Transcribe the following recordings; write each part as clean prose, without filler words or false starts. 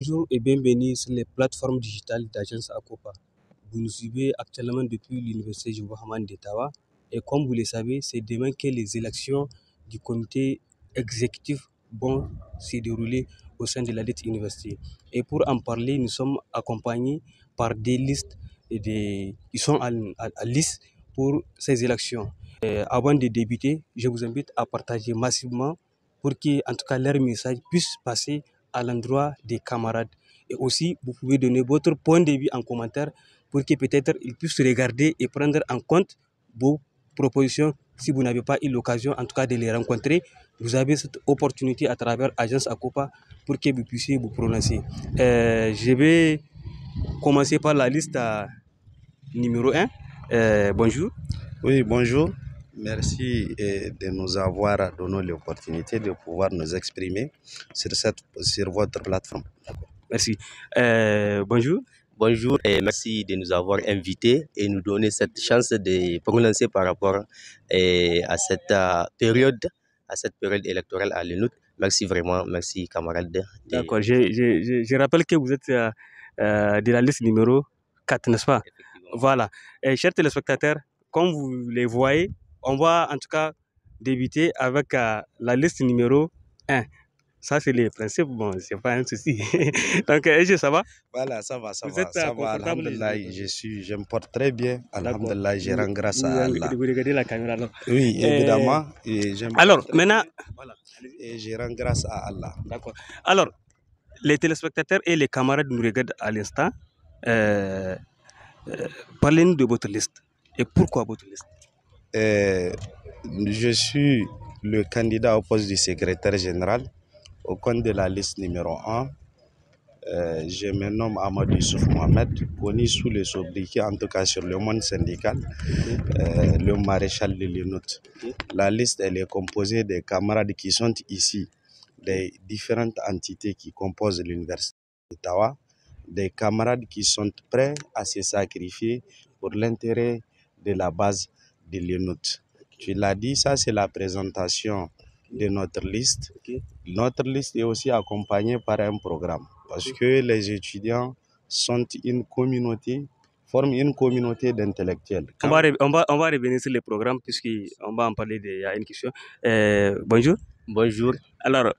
Bonjour et bienvenue sur les plateformes digitales d'Agence Acopa. Vous nous suivez actuellement depuis l'Université Jobo Hamani d'Ottawa et comme vous le savez, c'est demain que les élections du comité exécutif vont se dérouler au sein de la dite université. Et pour en parler, nous sommes accompagnés par des listes qui sont à liste pour ces élections. Avant de débuter, je vous invite à partager massivement pour que, en tout cas, leur message puisse passer à l'endroit des camarades. Et aussi, vous pouvez donner votre point de vue en commentaire pour que peut-être ils puissent regarder et prendre en compte vos propositions. Si vous n'avez pas eu l'occasion, en tout cas, de les rencontrer, vous avez cette opportunité à travers Agence Acopa pour que vous puissiez vous prononcer. Je vais commencer par la liste numéro 1. Bonjour. Oui, bonjour. Merci de nous avoir donné l'opportunité de pouvoir nous exprimer sur votre plateforme. Merci. Bonjour. Bonjour et merci de nous avoir invités et nous donner cette chance de prononcer par rapport à cette période électorale à l'UNUT. Merci vraiment, merci camarades. D'accord, je rappelle que vous êtes de la liste numéro 4, n'est-ce pas? Voilà. Chers téléspectateurs, comme vous les voyez, on va en tout cas débuter avec la liste numéro 1. Ça, c'est les principes. Bon, c'est pas un souci. Donc, ça va? Voilà, ça va, ça Vous va. êtes Ça va, confortable? alhamdulillah, je me porte très bien. Alhamdulillah, je rends grâce à Allah. Vous regardez la caméra, non? Oui, évidemment. Alors, maintenant, voilà. Et je rends grâce à Allah. D'accord. Alors, les téléspectateurs et les camarades nous regardent à l'instant. Parlez-nous de votre liste et pourquoi votre liste. Je suis le candidat au poste du secrétaire général au compte de la liste numéro 1. Je me nomme Amadou Youssouf Mohamed, connu sous le sobriquet, en tout cas sur le monde syndical, le maréchal de l'UNUT. La liste elle est composée des camarades qui sont ici, des différentes entités qui composent l'université d'Ottawa, des camarades qui sont prêts à se sacrifier pour l'intérêt de la base de l'UNUT. Tu l'as dit, ça c'est la présentation de notre liste. Notre liste est aussi accompagnée par un programme parce que les étudiants sont une communauté, forment une communauté d'intellectuels. On va revenir sur les programmes puisqu'on va en parler. Il y a une question. Bonjour. Bonjour. Alors,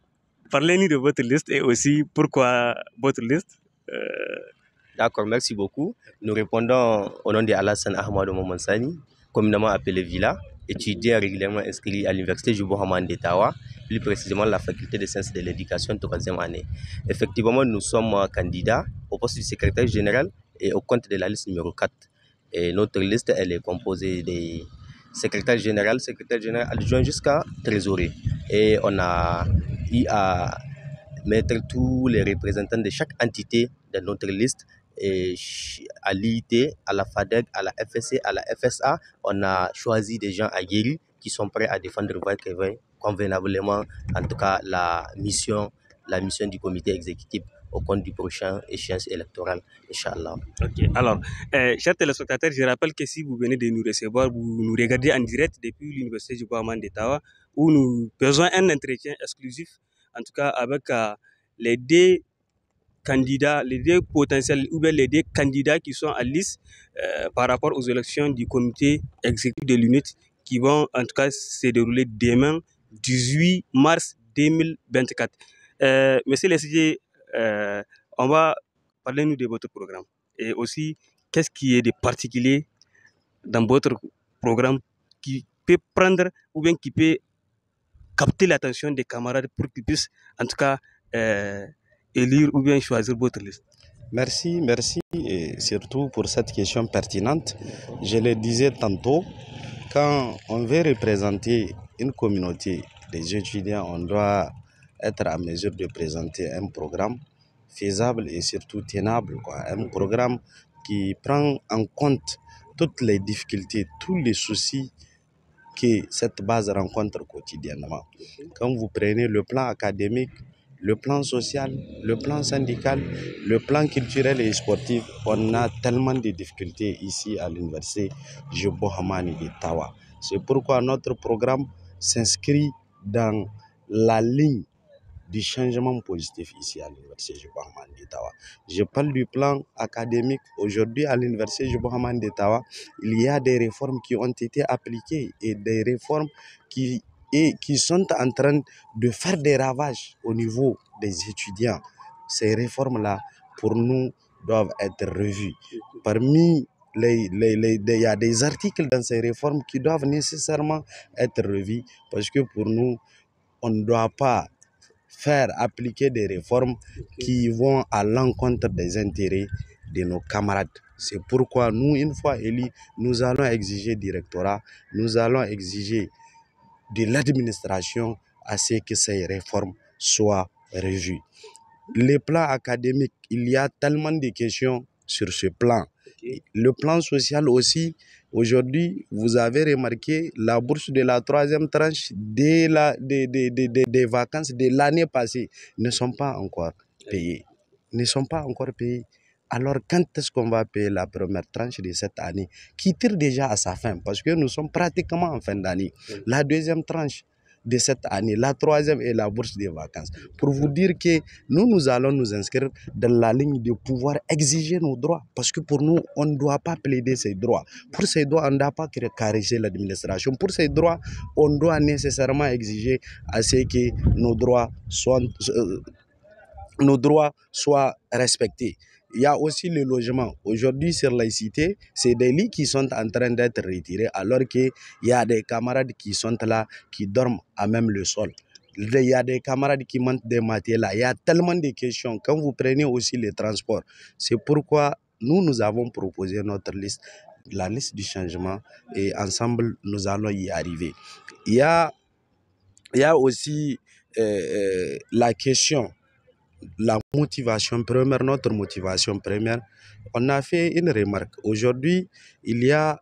parlez-nous de votre liste et aussi pourquoi votre liste. D'accord, merci beaucoup. Nous répondons au nom de Alassane Ahmadou Momansani, communément appelé Villa, étudiant régulièrement inscrit à l'université Jobo Hamani d'Ottawa, plus précisément la faculté de sciences de l'éducation, 3e année. Effectivement, nous sommes candidats au poste du secrétaire général et au compte de la liste numéro 4. Et notre liste, elle est composée des secrétaire général adjoint jusqu'à trésorier. Et on a eu à mettre tous les représentants de chaque entité de notre liste. Et à l'IIT, à la FADEC, à la FSC, à la FSA, on a choisi des gens aguerris qui sont prêts à défendre convenablement, en tout cas, la mission du comité exécutif au compte du prochain échéance électorale, Inch'Allah. Ok, alors, chers téléspectateurs, je rappelle que si vous venez de nous recevoir, vous nous regardez en direct depuis l'Université Jobo Hamani d'Ottawa, où nous faisons un entretien exclusif, en tout cas avec les deux candidats, les deux potentiels ou bien les deux candidats qui sont à liste par rapport aux élections du comité exécutif de l'UNIT qui vont en tout cas se dérouler demain, 18 mars 2024. Monsieur le CG, on va parler nous de votre programme et aussi qu'est-ce qui est de particulier dans votre programme qui peut prendre ou bien qui peut capter l'attention des camarades pour qu'ils puissent en tout cas élire ou bien choisir votre liste. Merci et surtout pour cette question pertinente. Je le disais tantôt, quand on veut représenter une communauté des étudiants, on doit être à mesure de présenter un programme faisable et surtout tenable, un programme qui prend en compte toutes les difficultés, tous les soucis que cette base rencontre quotidiennement. Quand vous prenez le plan académique, le plan social, le plan syndical, le plan culturel et sportif, on a tellement de difficultés ici à l'université Jobo Hamani d'Ottawa. C'est pourquoi notre programme s'inscrit dans la ligne du changement positif ici à l'Université Jubo Hamani d'Ottawa. Je parle du plan académique. Aujourd'hui, à l'Université Jubo Hamani d'Ottawa, il y a des réformes qui ont été appliquées et des réformes qui sont en train de faire des ravages au niveau des étudiants. Ces réformes-là, pour nous, doivent être revues. Parmi il y a des articles dans ces réformes qui doivent nécessairement être revus parce que pour nous, on ne doit pas faire appliquer des réformes qui vont à l'encontre des intérêts de nos camarades. C'est pourquoi nous, une fois élus, nous allons exiger du rectorat, nous allons exiger de l'administration à ce que ces réformes soient revues. Les plans académiques, il y a tellement de questions sur ce plan. Le plan social aussi, aujourd'hui, vous avez remarqué, la bourse de la 3e tranche des vacances de l'année passée ne sont pas encore payées. Alors, quand est-ce qu'on va payer la première tranche de cette année qui tire déjà à sa fin parce que nous sommes pratiquement en fin d'année. La deuxième tranche de cette année, la 3e est la bourse des vacances. Pour vous dire que nous allons nous inscrire dans la ligne de pouvoir exiger nos droits parce que pour nous, on ne doit pas plaider ces droits. Pour ces droits, on ne doit pas caresser l'administration. Pour ces droits, on doit nécessairement exiger à ce que nos droits soient respectés. Il y a aussi le logement. Aujourd'hui, sur les cités, c'est des lits qui sont en train d'être retirés alors qu'il y a des camarades qui sont là, qui dorment à même le sol. Il y a des camarades qui montent des matelas. Il y a tellement de questions. Quand vous prenez aussi les transports, c'est pourquoi nous avons proposé notre liste, la liste du changement, et ensemble, nous allons y arriver. Il y a aussi la question, la motivation première, notre motivation première. On a fait une remarque. Aujourd'hui, il y a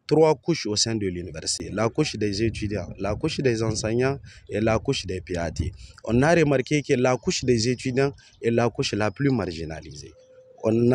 3 couches au sein de l'université. La couche des étudiants, la couche des enseignants et la couche des PAT. On a remarqué que la couche des étudiants est la couche la plus marginalisée. On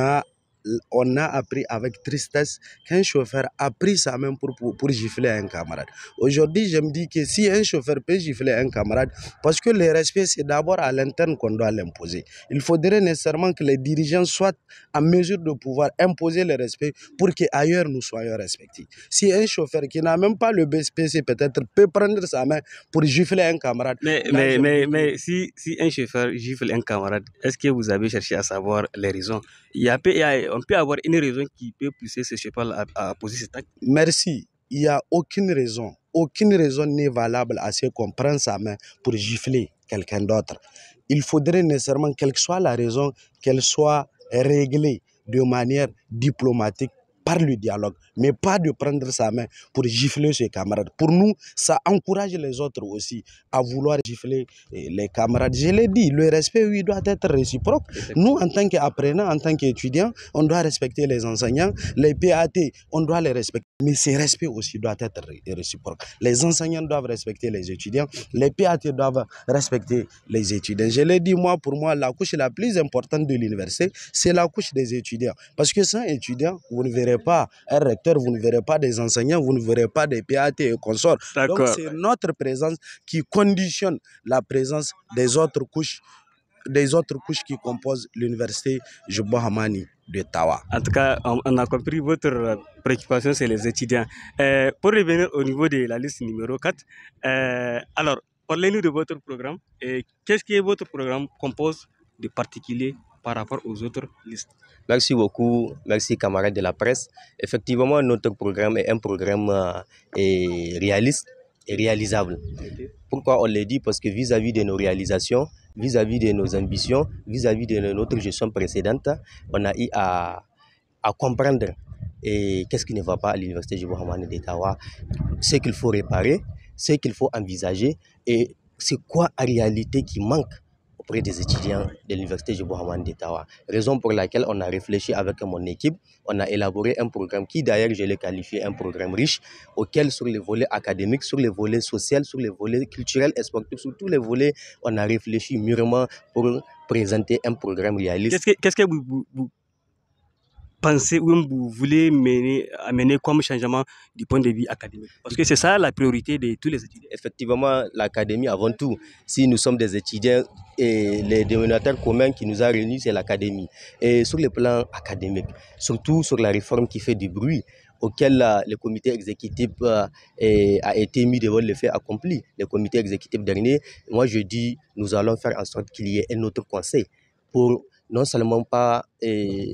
a appris avec tristesse qu'un chauffeur a pris sa main pour gifler un camarade. Aujourd'hui, je me dis que si un chauffeur peut gifler un camarade, parce que le respect, c'est d'abord à l'interne qu'on doit l'imposer. Il faudrait nécessairement que les dirigeants soient en mesure de pouvoir imposer le respect pour qu'ailleurs nous soyons respectés. Si un chauffeur qui n'a même pas le BSPC peut-être peut prendre sa main pour gifler un camarade. Mais si un chauffeur gifle un camarade, est-ce que vous avez cherché à savoir les raisons? On peut avoir une raison qui peut pousser ce chauffeur à poser cet acte. Merci. Il n'y a aucune raison. Aucune raison n'est valable à ce qu'on prenne sa main pour gifler quelqu'un d'autre. Il faudrait nécessairement, quelle que soit la raison, qu'elle soit réglée de manière diplomatique par le dialogue, mais pas de prendre sa main pour gifler ses camarades. Pour nous, ça encourage les autres aussi à vouloir gifler les camarades. Je l'ai dit, le respect, oui, doit être réciproque. Nous, en tant qu'apprenants, en tant qu'étudiants, on doit respecter les enseignants, les PAT, on doit les respecter. Mais ce respect aussi doit être réciproque. Les enseignants doivent respecter les étudiants, les PAT doivent respecter les étudiants. Je l'ai dit, pour moi, la couche la plus importante de l'université, c'est la couche des étudiants. Parce que sans étudiants, vous ne verrez pas un recteur, vous ne verrez pas des enseignants, vous ne verrez pas des PAT et consorts. Donc c'est notre présence qui conditionne la présence des autres couches qui composent l'université Jubo Hamani d'Ottawa. En tout cas, on a compris votre préoccupation, c'est les étudiants. Pour revenir au niveau de la liste numéro 4, alors, parlez-nous de votre programme. Qu'est-ce que votre programme compose de particulier par rapport aux autres listes? Merci beaucoup, merci camarades de la presse. Effectivement, notre programme est un programme réaliste et réalisable. Okay. Pourquoi on le dit? Parce que vis-à-vis de nos réalisations, vis-à-vis de nos ambitions, vis-à-vis de notre gestion précédente, on a eu à comprendre qu'est-ce qui ne va pas à l'Université Jubo Hamani d'Ottawa, ce qu'il faut réparer, ce qu'il faut envisager et c'est quoi en réalité qui manque auprès des étudiants de l'Université Jubo Hamani d'Ottawa. Raison pour laquelle on a réfléchi avec mon équipe, on a élaboré un programme qui d'ailleurs je l'ai qualifié un programme riche, auquel sur les volets académiques, sur les volets sociaux, sur les volets culturels et sportifs, sur tous les volets, on a réfléchi mûrement pour présenter un programme réaliste. Qu'est-ce que vous pensez ou vous voulez amener comme changement du point de vue académique? Parce que c'est ça la priorité de tous les étudiants. Effectivement, l'académie avant tout. Si nous sommes des étudiants, et les dénominateurs communs qui nous a réunis, c'est l'académie. Et sur le plan académique, surtout sur la réforme qui fait du bruit, auquel le comité exécutif a été mis devant le fait accompli. Le comité exécutif dernier, moi je dis, nous allons faire en sorte qu'il y ait un autre conseil pour non seulement pas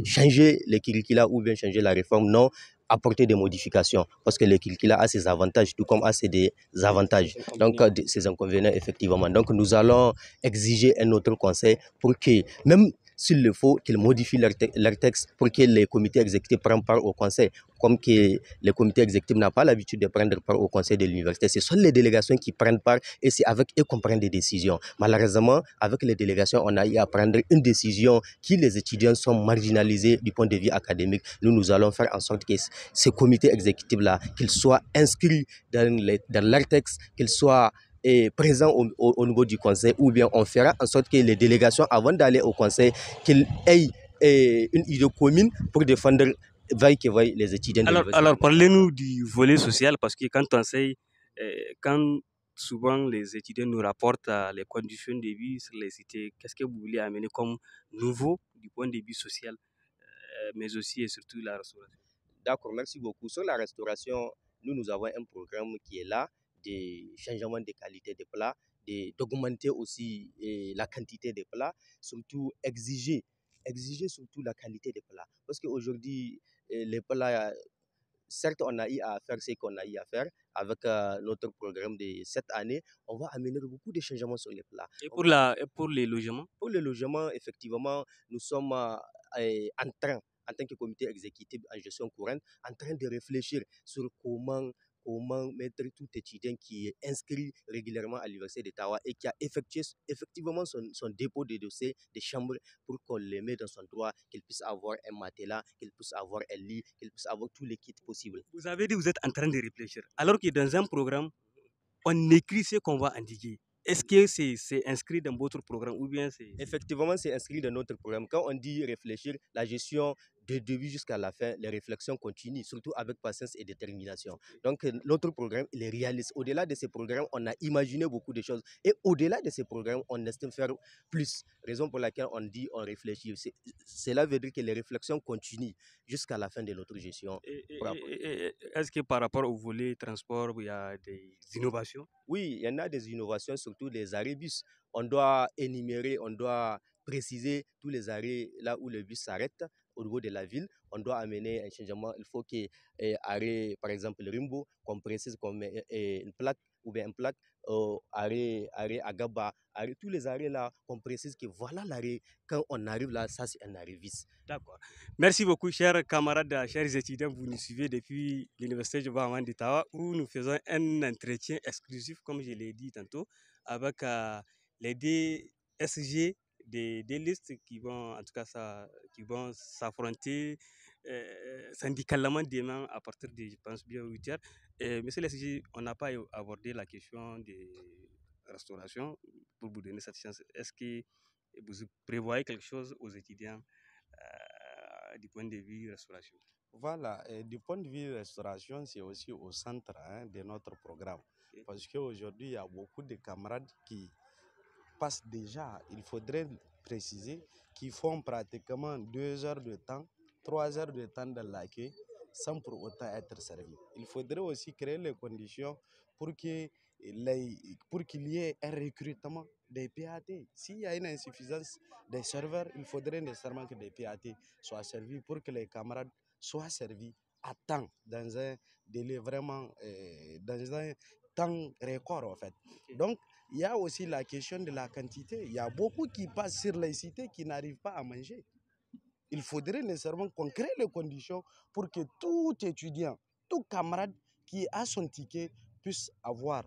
changer les curricula ou bien changer la réforme, non, apporter des modifications parce que le curricula a ses avantages tout comme a ses désavantages. Donc, ses inconvénients, effectivement. Donc, nous allons exiger un autre conseil pour que, même s'il le faut, qu'ils modifient leur texte pour que les comités exécutifs prennent part au conseil. Comme que le comité exécutif n'a pas l'habitude de prendre part au conseil de l'université, ce sont les délégations qui prennent part et c'est avec eux qu'on prend des décisions. Malheureusement, avec les délégations, on a eu à prendre une décision qui les étudiants sont marginalisés du point de vue académique. Nous allons faire en sorte que ces comités exécutifs-là, qu'ils soient inscrits dans leur texte, qu'ils soient présents au niveau du conseil, ou bien on fera en sorte que les délégations, avant d'aller au conseil, qu'ils aient une idée commune pour défendre vaille que vaille les étudiants de l'université. Alors parlez-nous du volet social, parce que quand on sait, quand souvent les étudiants nous rapportent les conditions de vie sur les cités, qu'est-ce que vous voulez amener comme nouveau du point de vue social, mais aussi et surtout la restauration? D'accord, merci beaucoup. Sur la restauration, nous avons un programme qui est là, de changement de qualité des plats, d'augmenter aussi la quantité des plats, surtout exiger surtout la qualité des plats. Parce qu'aujourd'hui, les plats, certes, on a eu à faire ce qu'on a eu à faire avec notre programme de cette année. On va amener beaucoup de changements sur les plats. Et pour les logements? Pour le logement, effectivement, nous sommes en train, en tant que comité exécutif en gestion courante, en train de réfléchir sur comment mettre tout étudiant qui est inscrit régulièrement à l'Université d'Ottawa et qui a effectué effectivement son dépôt de dossier des chambres pour qu'on le mette dans son droit, qu'il puisse avoir un matelas, qu'il puisse avoir un lit, qu'il puisse avoir tous les kits possibles. Vous avez dit que vous êtes en train de réfléchir, alors que dans un programme, on écrit ce qu'on va indiquer. Est-ce que c'est inscrit dans votre programme ou bien c'est... Effectivement, c'est inscrit dans notre programme. Quand on dit réfléchir, la gestion de début jusqu'à la fin, les réflexions continuent, surtout avec patience et détermination. Donc, notre programme, il est réaliste. Au-delà de ces programmes, on a imaginé beaucoup de choses. Et au-delà de ces programmes, on estime faire plus. Raison pour laquelle on dit, on réfléchit. Cela veut dire que les réflexions continuent jusqu'à la fin de notre gestion. Est-ce que par rapport au volet transport, il y a des innovations? Oui, il y en a des innovations, surtout les arrêts bus. On doit énumérer, on doit préciser tous les arrêts là où le bus s'arrête au niveau de la ville. On doit amener un changement. Il faut que arrêt, par exemple, le Rimbo, qu'on précise comme une plaque ou bien une plaque, arrêt Agaba, tous les arrêts là, qu'on précise que voilà l'arrêt. Quand on arrive là, ça c'est un arrêt bis. D'accord. Merci beaucoup, chers camarades, chers étudiants. Vous nous suivez depuis l'Université de Bahaman d'Ottawa où nous faisons un entretien exclusif, comme je l'ai dit tantôt, avec les DSG des listes qui vont, en tout cas, qui vont s'affronter syndicalement demain à partir de, je pense, bien 8 heures. Monsieur le SG, on n'a pas abordé la question de restauration pour vous donner cette chance. Est-ce que vous prévoyez quelque chose aux étudiants du point de vue restauration? Voilà, et du point de vue restauration, c'est aussi au centre de notre programme. Okay. Parce qu'aujourd'hui, il y a beaucoup de camarades qui passent déjà, il faudrait préciser, qui font pratiquement 2 heures de temps, 3 heures de temps dans l'accueil, sans pour autant être servis. Il faudrait aussi créer les conditions pour pour qu'il y ait un recrutement des PAT. S'il y a une insuffisance des serveurs, il faudrait nécessairement que des PAT soient servis pour que les camarades soient servis à temps, dans un délai vraiment, dans un temps record en fait. Donc, il y a aussi la question de la quantité. Il y a beaucoup qui passent sur les cités qui n'arrivent pas à manger. Il faudrait nécessairement qu'on crée les conditions pour que tout étudiant, tout camarade qui a son ticket puisse avoir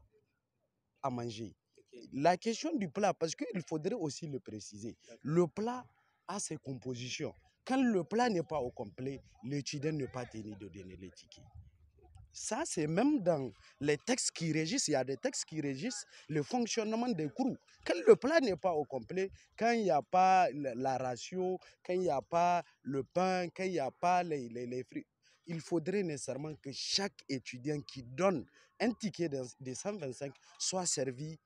à manger. La question du plat, parce qu'il faudrait aussi le préciser, le plat a ses compositions. Quand le plat n'est pas au complet, l'étudiant n'est pas tenu de donner les tickets. Ça, c'est même dans les textes qui régissent. Il y a des textes qui régissent le fonctionnement des crews. Quand le plat n'est pas au complet, quand il n'y a pas la ratio, quand il n'y a pas le pain, quand il n'y a pas les fruits, il faudrait nécessairement que chaque étudiant qui donne un ticket de 125 soit servi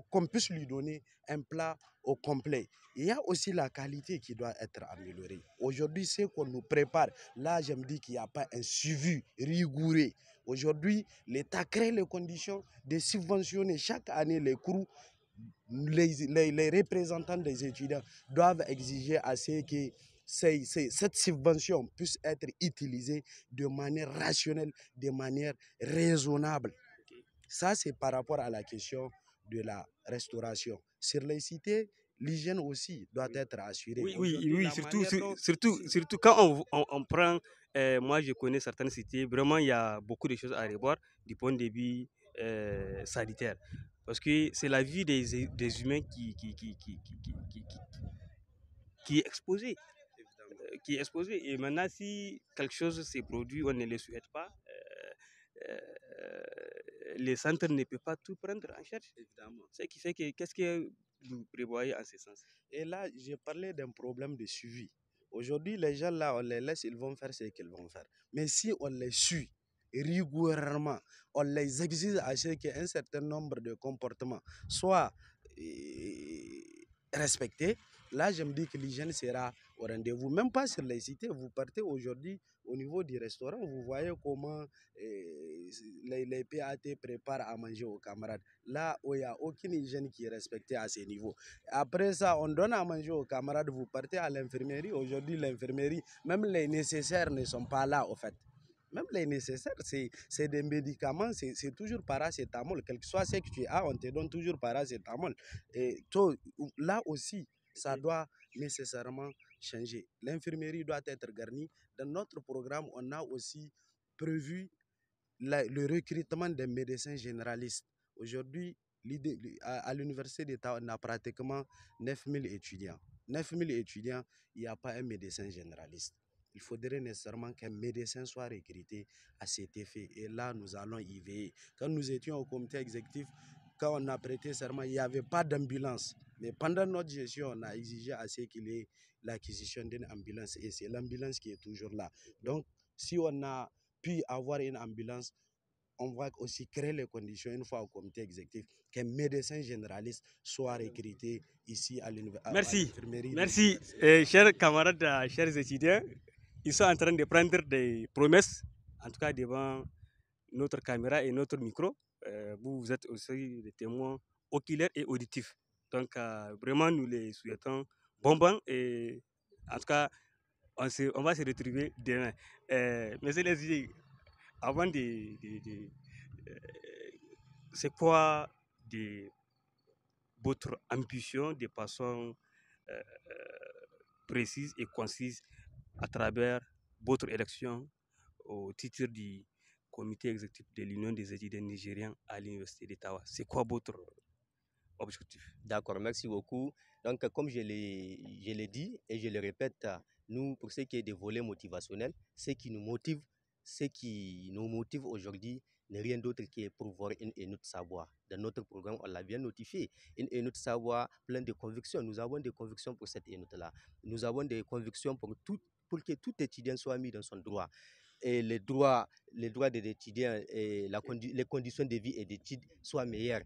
qu'on puisse lui donner un plat au complet. Il y a aussi la qualité qui doit être améliorée. Aujourd'hui, ce qu'on nous prépare, là, je me dis qu'il n'y a pas un suivi rigoureux. Aujourd'hui, l'État crée les conditions de subventionner chaque année les crews. Les représentants des étudiants doivent exiger à ce que cette subvention puisse être utilisée de manière rationnelle, de manière raisonnable. Ça, c'est par rapport à la question de la restauration. Sur les cités, l'hygiène aussi doit être assurée. Oui, surtout quand on prend, moi je connais certaines cités, vraiment il y a beaucoup de choses à revoir du point de vue sanitaire. Parce que c'est la vie des humains qui est exposée. Qui est exposée. Et maintenant, si quelque chose s'est produit, on ne le souhaite pas. Les centres ne peuvent pas tout prendre en charge. Évidemment. Ce qui fait que, qu'est-ce que vous prévoyez en ce sens? Et là, j'ai parlé d'un problème de suivi. Aujourd'hui, les gens là, on les laisse, ils vont faire ce qu'ils vont faire. Mais si on les suit rigoureusement, on les exige à ce qu'un certain nombre de comportements soient respectés, là, je me dis que l'hygiène sera au rendez-vous. Même pas sur les cités. Vous partez aujourd'hui au niveau du restaurant, vous voyez comment les PAT préparent à manger aux camarades. Là où il n'y a aucune hygiène qui est respectée à ce niveau. Après ça, on donne à manger aux camarades, vous partez à l'infirmerie. Aujourd'hui, l'infirmerie, même les nécessaires ne sont pas là, au fait. Même les nécessaires, c'est des médicaments, c'est toujours paracétamol. Quel que soit ce que tu as, on te donne toujours paracétamol. Et là aussi, ça doit nécessairement changer. L'infirmerie doit être garnie. Dans notre programme, on a aussi prévu le recrutement des médecins généralistes. Aujourd'hui, à l'université d'État, on a pratiquement 9000 étudiants. 9000 étudiants, il n'y a pas un médecin généraliste. Il faudrait nécessairement qu'un médecin soit recruté à cet effet. Et là, nous allons y veiller. Quand nous étions au comité exécutif, quand on a prêté serment, il n'y avait pas d'ambulance. Mais pendant notre gestion, on a exigé à ce qu'il y ait l'acquisition d'une ambulance. Et c'est l'ambulance qui est toujours là. Donc, si on a pu avoir une ambulance, on va aussi créer les conditions, une fois au comité exécutif, qu'un médecin généraliste soit recruté ici à l'infirmerie. Merci, chers camarades, chers étudiants. Ils sont en train de prendre des promesses, en tout cas devant notre caméra et notre micro. Vous êtes aussi des témoins oculaires et auditifs. Donc, vraiment, nous les souhaitons bon et en tout cas, on va se retrouver demain. Monsieur les avant euh, c'est quoi votre ambition de façon euh, précise et concise à travers votre élection au titre du comité exécutif de l'Union des étudiants nigériens à l'Université d'Ottawa? C'est quoi votre objectif? D'accord, merci beaucoup. Donc, comme je l'ai dit et je le répète, nous, pour ce qui est des volets motivationnels, ce qui nous motive aujourd'hui n'est rien d'autre que pour voir une et notre savoir. Dans notre programme, on l'a bien notifié. Une et notre savoir plein de convictions. Nous avons des convictions pour cette et là. Nous avons des convictions pour que tout étudiant soit mis dans son droit. Et les droits des étudiants et les conditions de vie et d'études soient meilleures.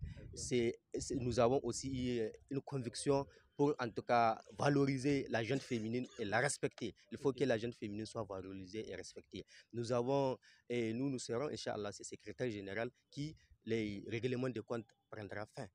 Nous avons aussi une conviction pour en tout cas valoriser la jeune féminine et la respecter. Il faut que la jeune féminine soit valorisée et respectée. Nous serons, Inch'Allah, c'est le secrétaire général qui, les règlements de compte prendra fin.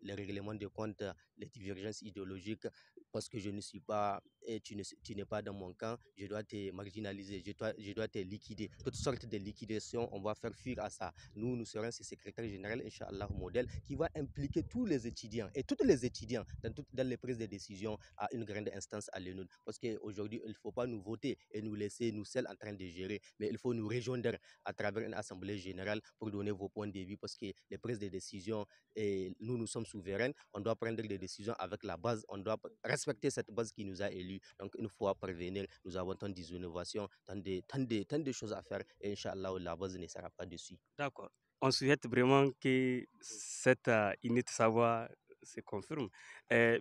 Les règlements de compte, les divergences idéologiques, parce que je ne suis pas, et tu n'es pas dans mon camp, je dois te marginaliser, je dois te liquider. Toutes sortes de liquidations, on va faire fuir à ça. Nous serons ce secrétaire général, Inch'Allah, modèle, qui va impliquer tous les étudiants et toutes les étudiants dans les prises de décision à une grande instance à l'UNUN. Parce qu'aujourd'hui, il ne faut pas nous voter et nous laisser nous seuls en train de gérer, mais il faut nous rejoindre à travers une assemblée générale pour donner vos points de vue, parce que les prises de décision, et nous sommes souverains, on doit prendre des décisions avec la base, on doit respecter cette base qui nous a élus élus. Donc, une fois parvenir, nous avons tant d'innovations, tant de choses à faire. Et Inch'Allah, la base ne sera pas dessus. D'accord. On souhaite vraiment que cette unité savoir se confirme.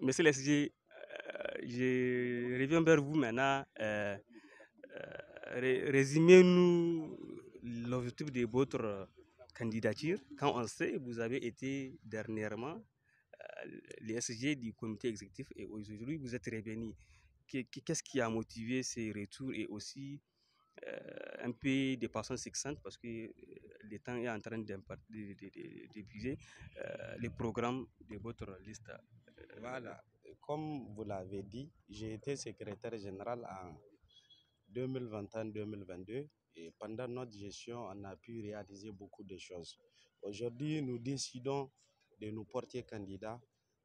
Monsieur l'SG, je reviens vers vous maintenant. Résumez-nous l'objectif de votre candidature. Quand on sait, vous avez été dernièrement l'SG du comité exécutif et aujourd'hui vous êtes revenu. Qu'est-ce qui a motivé ces retours et aussi un peu de façon succincte parce que le temps est en train d'épuiser les programmes de votre liste. Voilà, comme vous l'avez dit, j'ai été secrétaire général en 2021-2022 et pendant notre gestion, on a pu réaliser beaucoup de choses. Aujourd'hui, nous décidons de nous porter candidats,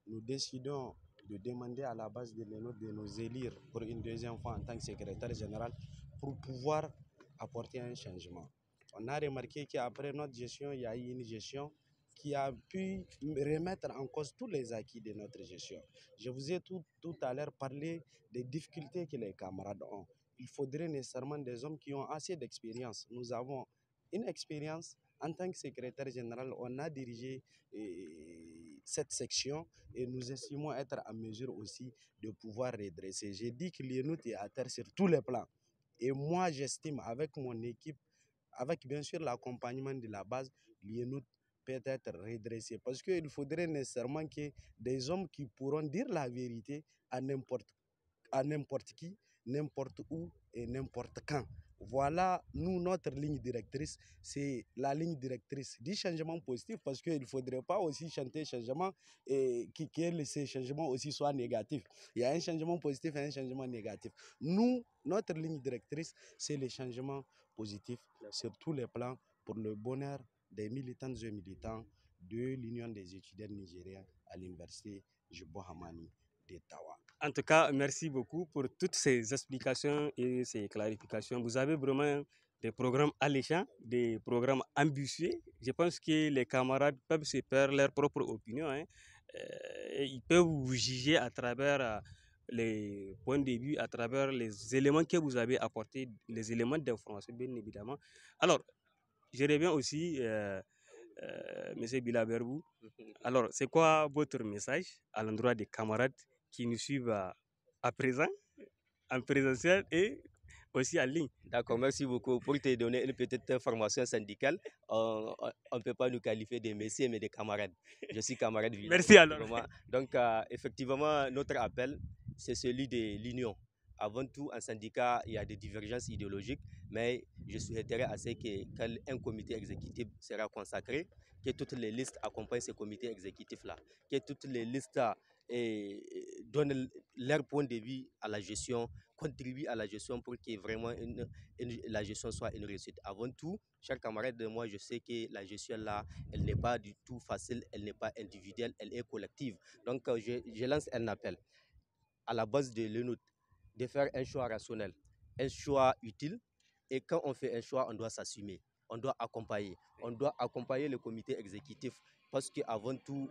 nous décidons de demander à la base de nos élire pour une deuxième fois en tant que secrétaire général pour pouvoir apporter un changement. On a remarqué qu'après notre gestion, il y a eu une gestion qui a pu remettre en cause tous les acquis de notre gestion. Je vous ai tout à l'heure parlé des difficultés que les camarades ont. Il faudrait nécessairement des hommes qui ont assez d'expérience. Nous avons une expérience en tant que secrétaire général. On a dirigé cette section et nous estimons être en mesure aussi de pouvoir redresser. J'ai dit que l'INUT est à terre sur tous les plans. Et moi, j'estime avec mon équipe, avec bien sûr l'accompagnement de la base, l'INUT peut être redressé. Parce qu'il faudrait nécessairement que des hommes qui pourront dire la vérité à n'importe qui, n'importe où et n'importe quand. Voilà, nous, notre ligne directrice, c'est la ligne directrice du changement positif parce qu'il ne faudrait pas aussi chanter changement et que ces changements aussi soient négatifs. Il y a un changement positif et un changement négatif. Nous, notre ligne directrice, c'est le changement positif sur tous les plans pour le bonheur des militantes et militants de l'Union des étudiants nigériens à l'université Jubo Hamani d'Ottawa. En tout cas, merci beaucoup pour toutes ces explications et ces clarifications. Vous avez vraiment des programmes alléchants, des programmes ambitieux. Je pense que les camarades peuvent se faire leur propre opinion. Et ils peuvent vous juger à travers les points de vue, à travers les éléments que vous avez apportés, les éléments d'information, bien évidemment. Alors, je reviens aussi, M. Bilaberbou. Alors, c'est quoi votre message à l'endroit des camarades qui nous suivent à présent, en présentiel et aussi en ligne? D'accord, merci beaucoup. Pour te donner une petite information syndicale, on ne peut pas nous qualifier de messieurs, mais de camarades. Je suis camarade Villa. Merci alors. Donc, effectivement, notre appel, c'est celui de l'union. Avant tout, en syndicat, il y a des divergences idéologiques, mais je souhaiterais assez qu'un comité exécutif sera consacré, que toutes les listes accompagnent ce comité exécutif-là, que toutes les listes donnent leur point de vue à la gestion, contribuent à la gestion pour que vraiment la gestion soit une réussite. Avant tout, chers camarades, moi je sais que la gestion là, elle n'est pas du tout facile, elle n'est pas individuelle, elle est collective. Donc je lance un appel à la base de l'UNUT de faire un choix rationnel, un choix utile. Et quand on fait un choix, on doit s'assumer, on doit accompagner le comité exécutif parce qu'avant tout,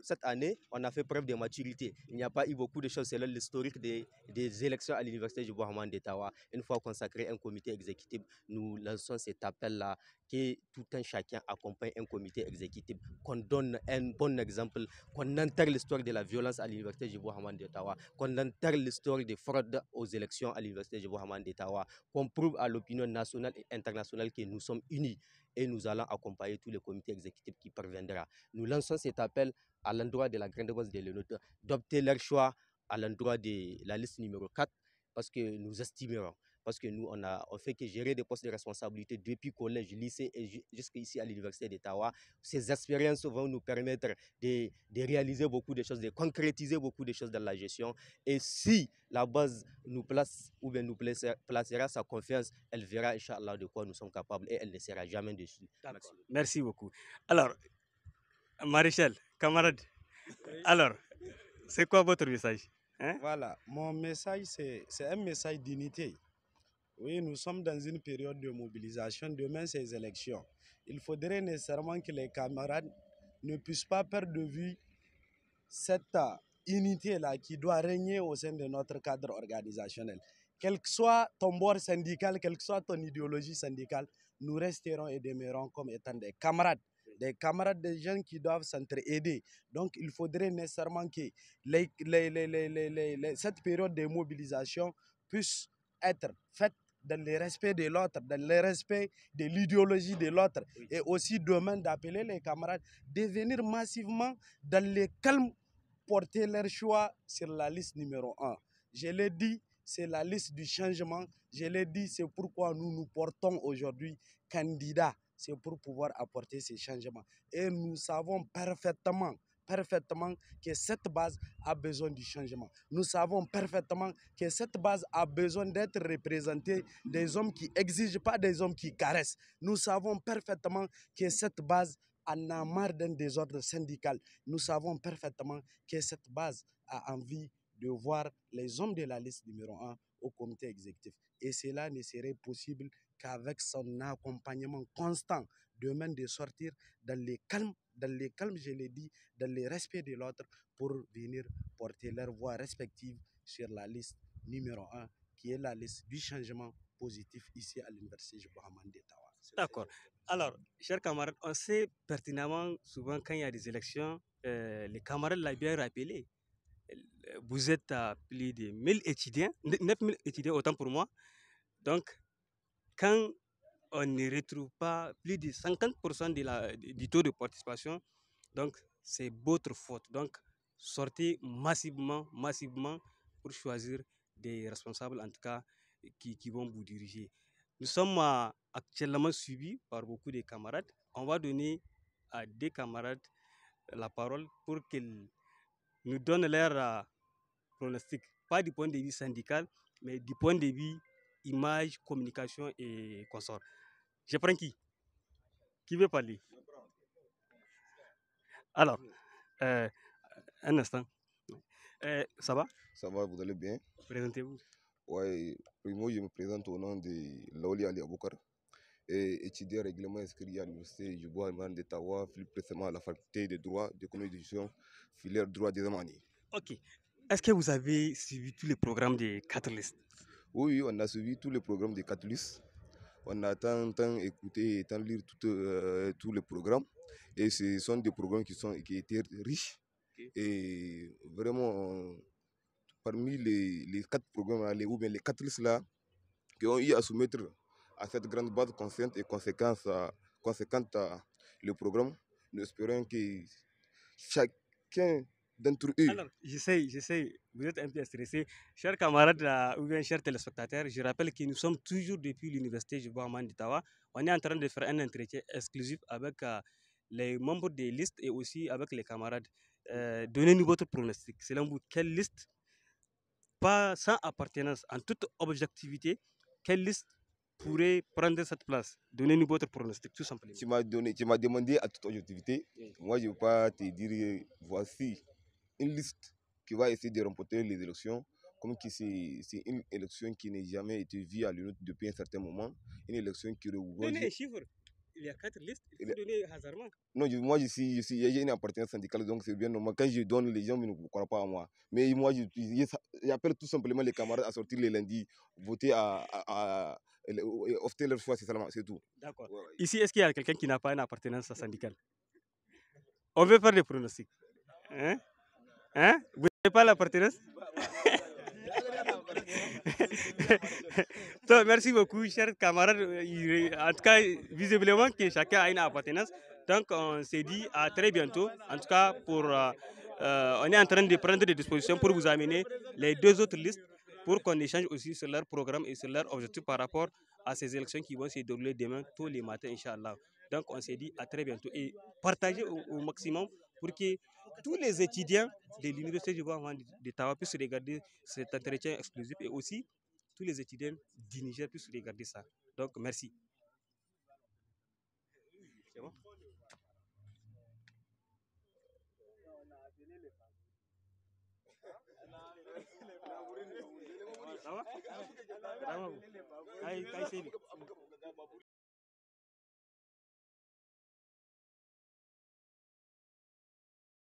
cette année, on a fait preuve de maturité. Il n'y a pas eu beaucoup de choses selon l'historique des élections à l'université du Bohaman d'Ottawa. Une fois consacré un comité exécutif, nous lançons cet appel-là que tout un chacun accompagne un comité exécutif, qu'on donne un bon exemple, qu'on enterre l'histoire de la violence à l'université du Bohaman d'Ottawa, qu'on enterre l'histoire des fraudes aux élections à l'université du Bohaman d'Ottawa, qu'on prouve à l'opinion nationale et internationale que nous sommes unis et nous allons accompagner tous les comités exécutifs qui parviendra. Nous lançons cet appel à l'endroit de la grande base de l'UNUT d'opter leur choix à l'endroit de la liste numéro 4 parce que nous estimerons. Parce que nous, on fait que gérer des postes de responsabilité depuis collège, lycée et jusqu'ici à l'université d'Ottawa. Ces expériences vont nous permettre de réaliser beaucoup de choses, de concrétiser beaucoup de choses dans la gestion. Et si la base nous place ou bien nous placera sa confiance, elle verra, Inch'Allah, de quoi nous sommes capables et elle ne sera jamais déçue. Merci beaucoup. Alors, Maréchal, camarade, alors, c'est quoi votre message? Voilà, mon message, c'est un message d'unité. Oui, nous sommes dans une période de mobilisation. Demain, ces élections. Il faudrait nécessairement que les camarades ne puissent pas perdre de vue cette unité là qui doit régner au sein de notre cadre organisationnel. Quel que soit ton bord syndical, quelle que soit ton idéologie syndicale, nous resterons et demeurons comme étant des camarades, des jeunes qui doivent s'entraider. Donc, il faudrait nécessairement que cette période de mobilisation puisse être faite dans le respect de l'autre, dans le respect de l'idéologie de l'autre, et aussi demain d'appeler les camarades de venir massivement dans le calme porter leur choix sur la liste numéro 1. Je l'ai dit, c'est la liste du changement. Je l'ai dit, c'est pourquoi nous nous portons aujourd'hui candidats. C'est pour pouvoir apporter ces changements. Et nous savons parfaitement que cette base a besoin du changement. Nous savons parfaitement que cette base a besoin d'être représentée des hommes qui exigent, pas des hommes qui caressent. Nous savons parfaitement que cette base en a marre d'un désordre syndical. Nous savons parfaitement que cette base a envie de voir les hommes de la liste numéro 1 au comité exécutif. Et cela ne serait possible qu'avec son accompagnement constant, demain de sortir dans le calme, je l'ai dit, dans le respect de l'autre, pour venir porter leur voix respective sur la liste numéro 1, qui est la liste du changement positif ici à l'Université Jubo Hamani d'Ottawa. D'accord. Alors, chers camarades, on sait pertinemment, souvent quand il y a des élections, les camarades l'ont bien rappelé. Vous êtes à plus de 1000 étudiants, 9000 étudiants autant pour moi. Donc, quand on ne retrouve pas plus de 50% du taux de participation, donc c'est votre faute. Donc, sortez massivement pour choisir des responsables, en tout cas, qui vont vous diriger. Nous sommes actuellement suivis par beaucoup de camarades. On va donner à des camarades la parole pour qu'ils nous donnent leur pronostic, pas du point de vue syndical, mais du point de vue image, communication et consorts. Je prends qui? Qui veut parler? Alors, un instant. Ça va? Ça va, vous allez bien? Présentez-vous. Ouais, moi je me présente au nom de Laoli Ali Aboukar, et étudiant règlement inscrit à l'université Jubo Hamani d'Ottawa, plus précisément à la faculté de droit, d'économie et de gestion, filière droit des Amani. Ok. Est-ce que vous avez suivi tous les programmes des Catalystes? Oui, on a suivi tous les programmes des Catalystes. On a tant écouté et tant lire tous les programmes. Et ce sont des programmes qui étaient riches. Okay. Et vraiment, parmi les 4 programmes, ou bien les 4 listes là, qui ont eu à soumettre à cette grande base consciente et conséquente le programme, nous espérons que chacun d'entre eux. Alors, j'essaie, vous êtes un peu stressé. Chers camarades ou bien chers téléspectateurs, je rappelle que nous sommes toujours depuis l'université Jubo Hamani d'Ottawa. On est en train de faire un entretien exclusif avec les membres des listes et aussi avec les camarades. Donnez-nous votre pronostic. Selon vous, quelle liste, pas sans appartenance, en toute objectivité, quelle liste pourrait prendre cette place? Donnez-nous votre pronostic, tout simplement. Tu m'as demandé à toute objectivité. Oui. Moi, je ne vais pas te dire voici une liste qui va essayer de remporter les élections, comme c'est une élection qui n'a jamais été vue à l'UNUT depuis un certain moment. Une élection qui regroupe. Donnez un chiffre. Il y a 4 listes, il faut donner hasardement. Non, moi, j'ai une appartenance syndicale, donc c'est bien normal. Quand je donne, les gens ne croient pas à moi. Mais moi, j'appelle tout simplement les camarades à sortir les lundis, voter à opter leur choix, c'est tout. D'accord. Ouais. Ici, est-ce qu'il y a quelqu'un qui n'a pas une appartenance syndicale? On veut faire des pronostics. Hein? Vous n'avez pas l'appartenance? Donc, merci beaucoup, chers camarades. En tout cas, visiblement que chacun a une appartenance. Donc, on s'est dit à très bientôt. En tout cas, on est en train de prendre des dispositions pour vous amener les 2 autres listes pour qu'on échange aussi sur leur programme et sur leur objectif par rapport à ces élections qui vont se dérouler demain, tous les matins, Inch'Allah. Donc, on s'est dit à très bientôt et partagez au maximum pour que tous les étudiants de l'Université Jubo Hamani d'Ottawa puissent regarder cet entretien exclusif et aussi tous les étudiants du Niger puissent regarder ça. Donc, merci. C'est bon? Ça va?